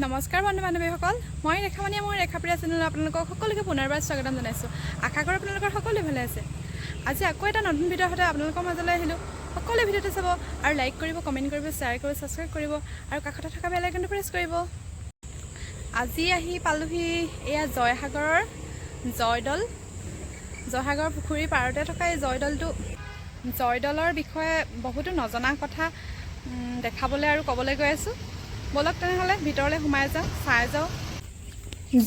নমস্কাৰ বন্ধু বান্ধৱীসকল, মই ৰেখামণিয়ে মোৰ ৰেখাপ্ৰিয়া চেনেলত আপোনালোকক সকলোকে পুনৰবাৰ স্বাগতম জনাইছোঁ। আশা কৰোঁ আপোনালোকৰ সকলোৱে ভালে আছে। আজি আকৌ এটা নতুন ভিডিঅ'ৰ সৈতে আপোনালোকৰ মাজলৈ আহিলোঁ। সকলোৱে ভিডিঅ'টো চাব আৰু লাইক কৰিব, কমেণ্ট কৰিব, শ্বেয়াৰ কৰিব, ছাবস্ক্ৰাইব কৰিব আৰু কাষতে থকা বেল আইকনটো প্ৰেছ কৰিব। আজি আহি পালোহি এয়া জয়সাগৰৰ জয়সাগৰ পুখুৰীৰ পাৰতে থকা এই জয়দলৰ বিষয়ে বহুতো নজনা কথা দেখাবলৈ আৰু ক'বলৈ গৈ আছোঁ। বলক তেনেহ'লে ভিতৰলৈ সোমাই যাওঁ, চাই যাওঁ।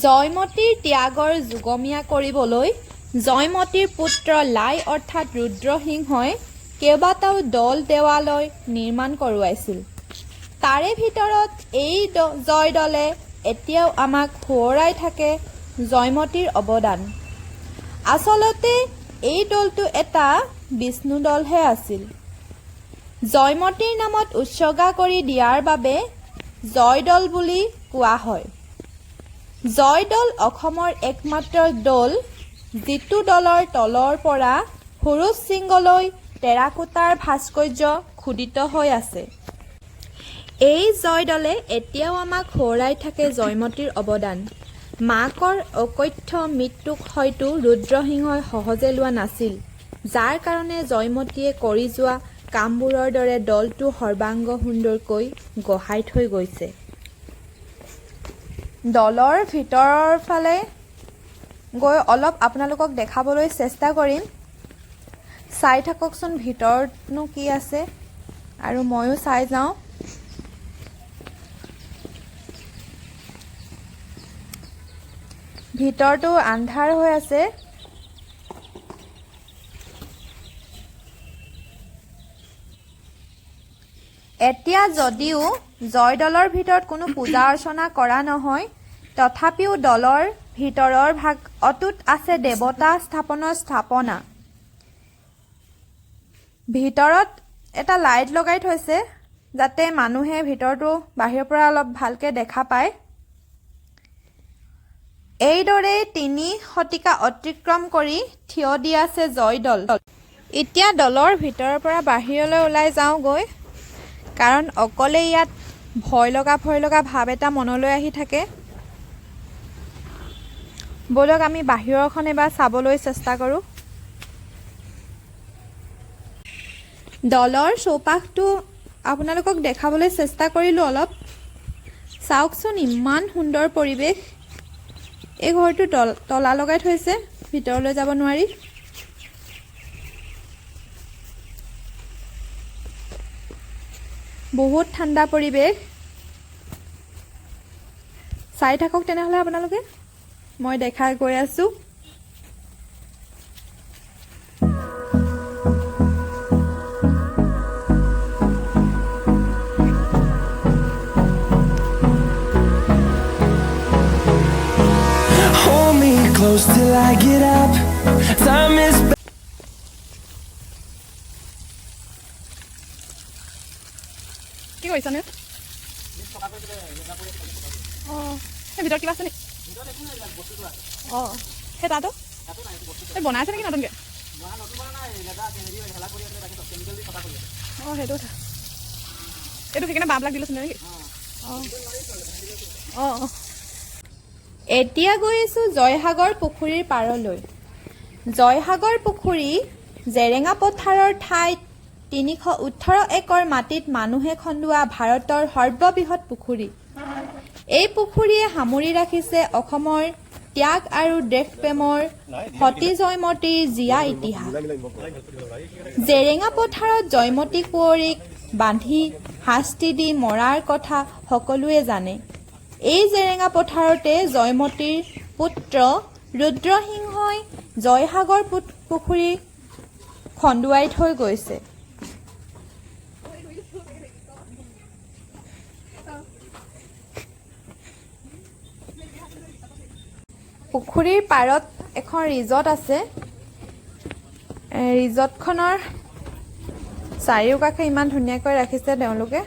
জয়মতীৰ ত্যাগৰ যুগমীয়া কৰিবলৈ জয়মতীৰ পুত্ৰ লাই অৰ্থাৎ ৰুদ্ৰসিংহই কেইবাটাও দল দেৱালয় নিৰ্মাণ কৰোৱাইছিল। তাৰে ভিতৰত এই জয়দলে এতিয়াও আমাক সোঁৱৰাই থাকে জয়মতীৰ অৱদান। আচলতে এই দলটো এটা বিষ্ণু দলহে আছিল। জয়মতীৰ নামত উৎসৰ্গা কৰি দিয়াৰ বাবে জয়দল বুলি কোৱা হয়। জয়দল অসমৰ একমাত্ৰ দল যিটো দলৰ তলৰ পৰা সৰু শৃংগলৈ টেৰাকোটাৰ ভাস্কৰ্য খোদিত হৈ আছে। এই জয়দলে এতিয়াও আমাক সোঁৱৰাই থাকে জয়মতীৰ অৱদান। মাকৰ অকথ্য মৃত্যুক হয়তো ৰুদ্ৰসিংহই সহজে লোৱা নাছিল, যাৰ কাৰণে জয়মতীয়ে কৰি যোৱা কামবোৰৰ দৰে দলটো সৰ্বাংগ সুন্দৰকৈ গঢ়াই থৈ গৈছে। দলৰ ভিতৰৰ ফালে গৈ অলপ আপোনালোকক দেখাবলৈ চেষ্টা কৰিম। চাই থাককচোন ভিতৰতনো কি আছে আৰু ময়ো চাই যাওঁ। ভিতৰটো আন্ধাৰ হৈ আছে। এতিয়া যদিও জয়দলৰ ভিতৰত কোনো পূজা অৰ্চনা কৰা নহয়, তথাপিও দলৰ ভিতৰৰ ভাগ অটুট আছে দেৱতা স্থাপনৰ স্থাপনা। ভিতৰত এটা লাইট লগাই থৈছে যাতে মানুহে ভিতৰটো বাহিৰৰ পৰা অলপ ভালকৈ দেখা পায়। এইদৰে 3 শতিকা অতিক্ৰম কৰি থিয় দি আছে জয়দল। এতিয়া দলৰ ভিতৰৰ পৰা বাহিৰলৈ ওলাই যাওঁগৈ, কাৰণ অকলে ইয়াত ভয় লগা ভাৱ এটা মনলৈ আহি থাকে। বলক আমি বাহিৰৰখন এবাৰ চাবলৈ চেষ্টা কৰোঁ। দলৰ চৌপাশটো আপোনালোকক দেখাবলৈ চেষ্টা কৰিলোঁ অলপ। চাওকচোন ইমান সুন্দৰ পৰিৱেশ। এই ঘৰটো তলা লগাই থৈছে, ভিতৰলৈ যাব নোৱাৰি। বহুত ঠাণ্ডা পৰিৱেশ। চাই থাকক তেনেহ'লে আপোনালোকে, মই দেখাই গৈ আছোঁ। Hold me close till I get up. Time is কি কৰিছানে? অঁ, সেই ভিতৰত কিবা আছে নেকি? অঁ, সেই তাতো এই বনাইছে নেকি নতুনকৈ? অঁ, সেইটো কথা। এইটো সেইকাৰণে বাঁহবিলাক দিলোচোন নেকি? অঁ অঁ। এতিয়া গৈ আছোঁ জয়সাগৰ পুখুৰীৰ পাৰলৈ। জয়সাগৰ পুখুৰী জেৰেঙা পথাৰৰ ঠাইত 318 একৰ মাটিত মানুহে খন্দোৱা ভাৰতৰ সৰ্ববৃহৎ পুখুৰী। এই পুখুৰীয়ে সামৰি ৰাখিছে অসমৰ ত্যাগ আৰু দেশপ্ৰেমৰ সতী জয়মতীৰ জীয়া ইতিহাস। জেৰেঙা পথাৰত জয়মতী কুঁৱৰীক বান্ধি শাস্তি দি মৰাৰ কথা সকলোৱে জানে। এই জেৰেঙা পথাৰতে জয়মতীৰ পুত্ৰ ৰুদ্ৰসিংহই জয়সাগৰ পুখুৰী খন্দুৱাই থৈ গৈছে। পুখুৰীৰ পাৰত এখন ৰিজৰ্ট আছে। ৰিজৰ্টখনৰ চাৰিওকাষে ইমান ধুনীয়াকৈ ৰাখিছে তেওঁলোকে।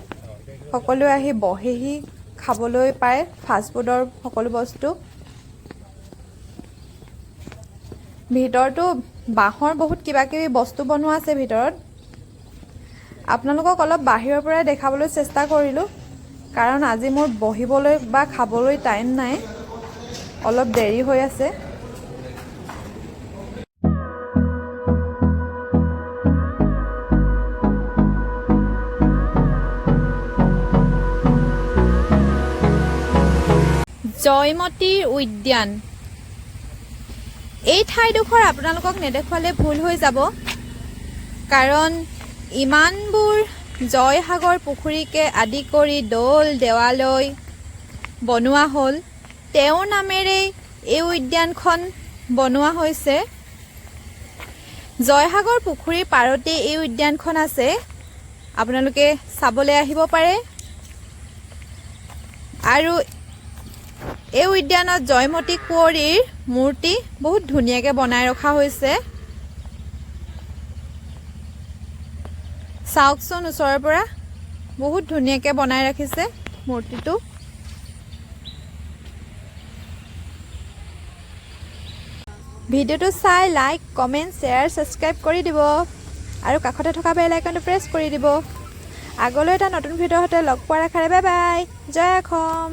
সকলোৱে আহি বহিহি খাবলৈ পায় ফাষ্টফুডৰ সকলো বস্তু। ভিতৰতো বাঁহৰ বহুত কিবাকিবি বস্তু বনোৱা আছে ভিতৰত। আপোনালোকক অলপ বাহিৰৰ পৰাই দেখাবলৈ চেষ্টা কৰিলোঁ। কাৰণ আজি মোৰ বহিবলৈ বা খাবলৈ টাইম নাই, অলপ দেৰি হৈ আছে। জয়মতীৰ উদ্যান। এই ঠাইডোখৰ আপোনালোকক নেদেখুৱালে ভুল হৈ যাব, কাৰণ ইমানবোৰ জয়সাগৰ পুখুৰীকে আদি কৰি দৌল দেৱালয় বনোৱা হ'ল। তেওঁৰ নামেৰেই এই উদ্যানখন বনোৱা হৈছে। জয়সাগৰ পুখুৰীৰ পাৰতে এই উদ্যানখন আছে, আপোনালোকে চাবলৈ আহিব পাৰে। আৰু এই উদ্যানত জয়মতী কুঁৱৰীৰ মূৰ্তি বহুত ধুনীয়াকৈ বনাই ৰখা হৈছে। চাওকচোন ওচৰৰ পৰা, বহুত ধুনীয়াকৈ বনাই ৰাখিছে মূৰ্তিটো। ভিডিঅ'টো চাই লাইক, কমেণ্ট, শ্বেয়াৰ, ছাবস্ক্ৰাইব কৰি দিব আৰু কাষতে থকা বেল আইকনটো প্ৰেছ কৰি দিব। আগলৈ এটা নতুন ভিডিঅ'ৰ সৈতে লগ পোৱাৰ আশাৰে বাই বাই। জয় অসম।